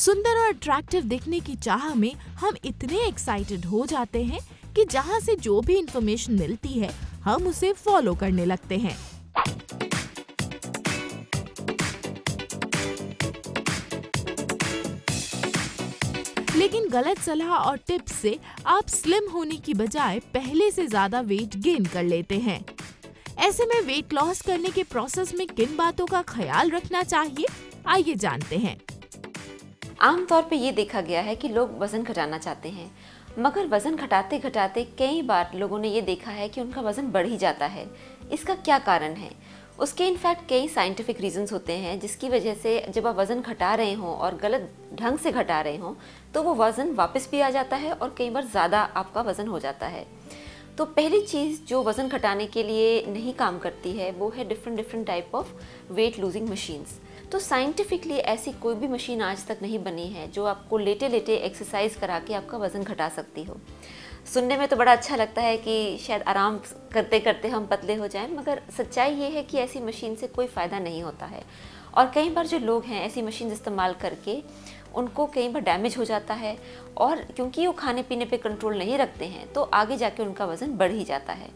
सुंदर और अट्रैक्टिव दिखने की चाह में हम इतने एक्साइटेड हो जाते हैं कि जहां से जो भी इंफॉर्मेशन मिलती है हम उसे फॉलो करने लगते हैं। लेकिन गलत सलाह और टिप्स से आप स्लिम होने की बजाय पहले से ज्यादा वेट गेन कर लेते हैं। ऐसे में वेट लॉस करने के प्रोसेस में किन बातों का ख्याल रखना चाहिए, आइए जानते हैं। आमतौर पे ये देखा गया है कि लोग वज़न घटाना चाहते हैं, मगर वज़न घटाते घटाते कई बार लोगों ने ये देखा है कि उनका वज़न बढ़ ही जाता है। इसका क्या कारण है? उसके इनफैक्ट कई साइंटिफिक रीजंस होते हैं, जिसकी वजह से जब आप वज़न घटा रहे हों और गलत ढंग से घटा रहे हों तो वो वज़न वापस भी आ जाता है और कई बार ज़्यादा आपका वज़न हो जाता है। तो पहली चीज़ जो वज़न घटाने के लिए नहीं काम करती है वो है different type of weight losing machines. तो साइंटिफिकली ऐसी कोई भी मशीन आज तक नहीं बनी है जो आपको लेटे लेटे एक्सरसाइज करा के आपका वज़न घटा सकती हो। सुनने में तो बड़ा अच्छा लगता है कि शायद आराम करते करते हम पतले हो जाएं, मगर सच्चाई ये है कि ऐसी मशीन से कोई फ़ायदा नहीं होता है। और कई बार जो लोग हैं ऐसी मशीन इस्तेमाल करके उनको कई बार डैमेज हो जाता है, और क्योंकि वो खाने पीने पे कंट्रोल नहीं रखते हैं तो आगे जाके उनका वज़न बढ़ ही जाता है।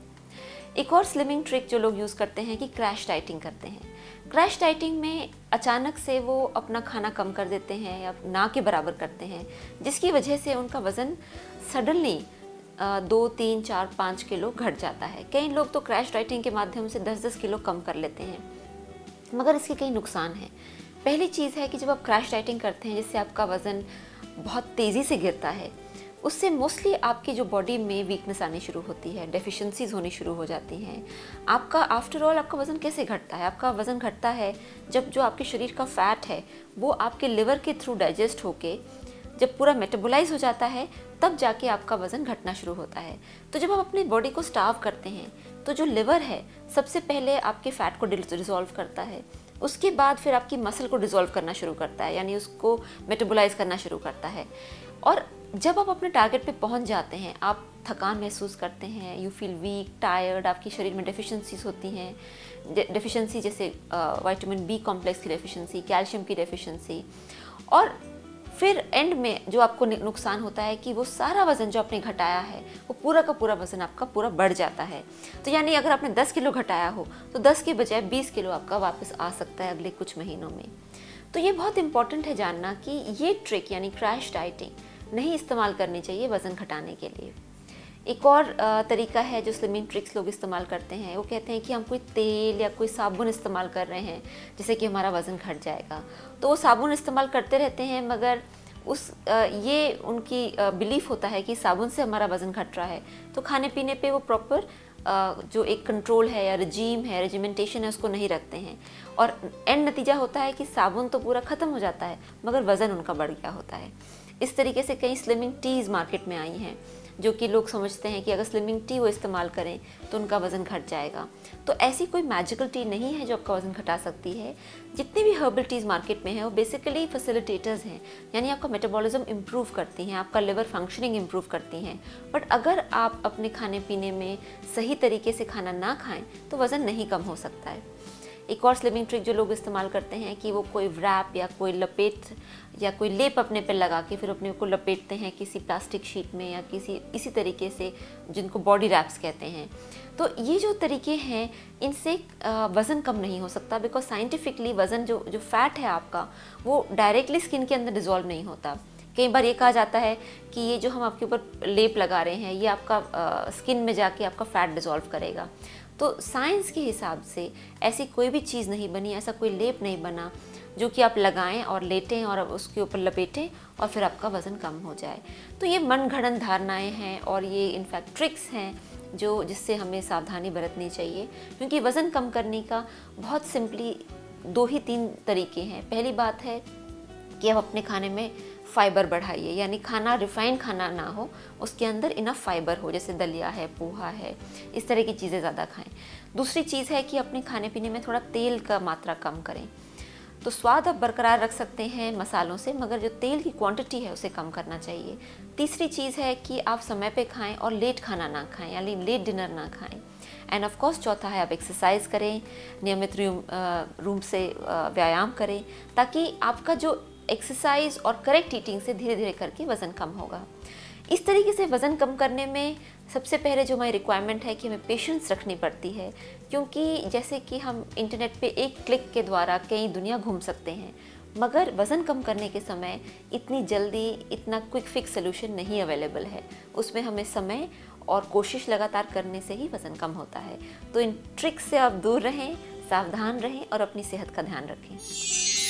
एक और स्लिमिंग ट्रिक जो लोग यूज़ करते हैं कि क्रैश डाइटिंग करते हैं। क्रैश डाइटिंग में अचानक से वो अपना खाना कम कर देते हैं या ना के बराबर करते हैं, जिसकी वजह से उनका वज़न सडनली 2, 3, 4, 5 किलो घट जाता है। कई लोग तो क्रैश डाइटिंग के माध्यम से 10-10 किलो कम कर लेते हैं, मगर इसके कई नुकसान हैं। पहली चीज़ है कि जब आप क्रैश डाइटिंग करते हैं जिससे आपका वज़न बहुत तेज़ी से गिरता है, उससे मोस्टली आपकी जो बॉडी में वीकनेस आनी शुरू होती है, डेफिशिएंसीज होनी शुरू हो जाती हैं। आपका आफ्टर ऑल आपका वज़न कैसे घटता है? आपका वज़न घटता है जब जो आपके शरीर का फैट है वो आपके लिवर के थ्रू डाइजेस्ट होके जब पूरा मेटाबोलाइज हो जाता है तब जाके आपका वज़न घटना शुरू होता है। तो जब आप अपनी बॉडी को स्टार्व करते हैं तो जो लिवर है सबसे पहले आपके फ़ैट को डिसॉल्व करता है, उसके बाद फिर आपकी मसल को डिसॉल्व करना शुरू करता है, यानी उसको मेटाबोलाइज करना शुरू करता है। और जब आप अपने टारगेट पे पहुंच जाते हैं आप थकान महसूस करते हैं, यू फील वीक, टायर्ड, आपके शरीर में डेफिशिएंसीज होती हैं, डेफिशिएंसी जैसे विटामिन बी कॉम्प्लेक्स की डेफिशिएंसी, कैल्शियम की डेफिशिएंसी। और फिर एंड में जो आपको नुकसान होता है कि वो सारा वज़न जो आपने घटाया है वो पूरा का पूरा वज़न आपका पूरा बढ़ जाता है। तो यानी अगर आपने 10 किलो घटाया हो तो 10 के बजाय 20 किलो आपका वापस आ सकता है अगले कुछ महीनों में। तो ये बहुत इंपॉर्टेंट है जानना कि ये ट्रिक यानी क्रैश डाइटिंग नहीं इस्तेमाल करनी चाहिए वज़न घटाने के लिए। एक और तरीका है जो स्लिमिंग ट्रिक्स लोग इस्तेमाल करते हैं, वो कहते हैं कि हम कोई तेल या कोई साबुन इस्तेमाल कर रहे हैं जिससे कि हमारा वज़न घट जाएगा। तो वो साबुन इस्तेमाल करते रहते हैं, मगर ये उनकी बिलीफ होता है कि साबुन से हमारा वज़न घट रहा है, तो खाने पीने पे वो प्रॉपर जो एक कंट्रोल है या रजीम है, रेजिमेंटेशन है, उसको नहीं रखते हैं। और एंड नतीजा होता है कि साबुन तो पूरा ख़त्म हो जाता है मगर वज़न उनका बढ़ गया होता है। इस तरीके से कई स्लिमिंग टीज़ मार्केट में आई हैं जो कि लोग समझते हैं कि अगर स्लिमिंग टी वो इस्तेमाल करें तो उनका वज़न घट जाएगा। तो ऐसी कोई मैजिकल टी नहीं है जो आपका वज़न घटा सकती है। जितनी भी हर्बल टीज़ मार्केट में है वो बेसिकली फैसिलिटेटर्स हैं, यानी आपका मेटाबॉलिज्म इम्प्रूव करती हैं, आपका लिवर फंक्शनिंग इम्प्रूव करती हैं। बट अगर आप अपने खाने पीने में सही तरीके से खाना ना खाएं तो वज़न नहीं कम हो सकता है। एक और स्लिमिंग ट्रिक जो लोग इस्तेमाल करते हैं कि वो कोई रैप या कोई लपेट या कोई लेप अपने पे लगा के फिर अपने को लपेटते हैं किसी प्लास्टिक शीट में या इसी तरीके से, जिनको बॉडी रैप्स कहते हैं। तो ये जो तरीके हैं इनसे वज़न कम नहीं हो सकता, बिकॉज साइंटिफिकली वज़न जो फैट है आपका वो डायरेक्टली स्किन के अंदर डिज़ोल्व नहीं होता। कई बार ये कहा जाता है कि ये जो हम आपके ऊपर लेप लगा रहे हैं ये आपका स्किन में जाके आपका फ़ैट डिज़ोल्व करेगा। तो साइंस के हिसाब से ऐसी कोई भी चीज़ नहीं बनी, ऐसा कोई लेप नहीं बना जो कि आप लगाएं और लेटें और उसके ऊपर लपेटें और फिर आपका वज़न कम हो जाए। तो ये मनगढ़ंत धारणाएं हैं और ये इनफैक्ट ट्रिक्स हैं जिससे हमें सावधानी बरतनी चाहिए, क्योंकि वज़न कम करने का बहुत सिंपली 2 ही 3 तरीके हैं। पहली बात है कि आप अपने खाने में फाइबर बढ़ाइए, यानी खाना रिफाइंड खाना ना हो, उसके अंदर इनफ फाइबर हो, जैसे दलिया है, पोहा है, इस तरह की चीज़ें ज़्यादा खाएं। दूसरी चीज़ है कि अपने खाने पीने में थोड़ा तेल का मात्रा कम करें। तो स्वाद आप बरकरार रख सकते हैं मसालों से, मगर जो तेल की क्वांटिटी है उसे कम करना चाहिए। तीसरी चीज़ है कि आप समय पे खाएं और लेट खाना ना खाएं, यानी लेट डिनर ना खाएं। एंड ऑफ कोर्स चौथा है आप एक्सरसाइज करें, नियमित रूप से व्यायाम करें, ताकि आपका जो एक्सरसाइज और करेक्ट ईटिंग से धीरे धीरे करके वज़न कम होगा। इस तरीके से वज़न कम करने में सबसे पहले जो हमारी रिक्वायरमेंट है कि हमें पेशेंस रखनी पड़ती है, क्योंकि जैसे कि हम इंटरनेट पे एक क्लिक के द्वारा कई दुनिया घूम सकते हैं, मगर वज़न कम करने के समय इतनी जल्दी इतना क्विक फिक्स सोल्यूशन नहीं अवेलेबल है। उसमें हमें समय और कोशिश लगातार करने से ही वज़न कम होता है। तो इन ट्रिक्स से आप दूर रहें, सावधान रहें और अपनी सेहत का ध्यान रखें।